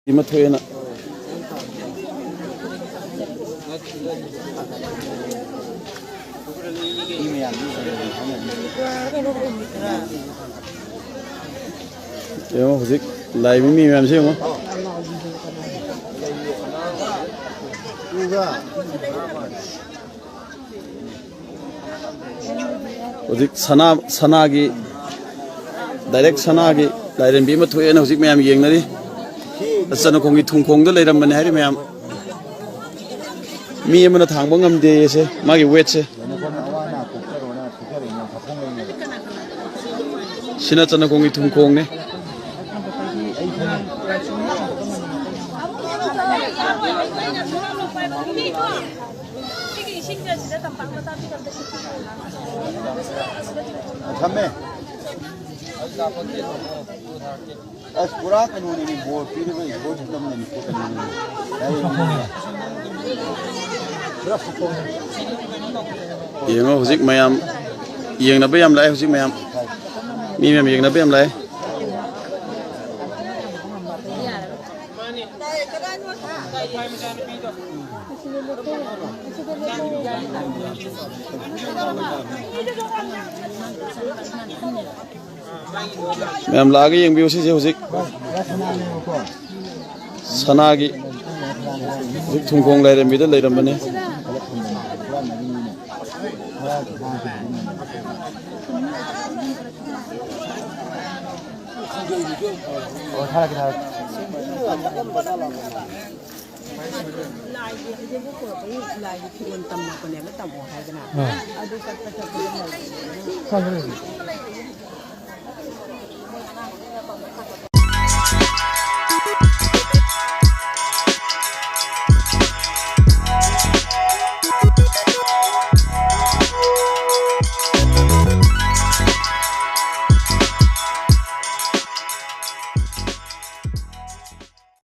Ima thuena yo hozik lai mi mem se mo hozik sanagi direct sanagi lairembi ma thuena hozik mem yengnari Chandrakhong Thumkhong da lairembi hairi mem mi amana thangba ngamde se magi weight se sina Chandrakhong Thumkhong ne as pura kanuni ni bo piri ba bo chakam ni ko kanuni yengo hozik mayam yengna ba yam lai hozik mayam mi mem yengna ba yam lai mem lagi yeng biu si hozik Sanagi hozik Thumkhong lairembi da lairembi ne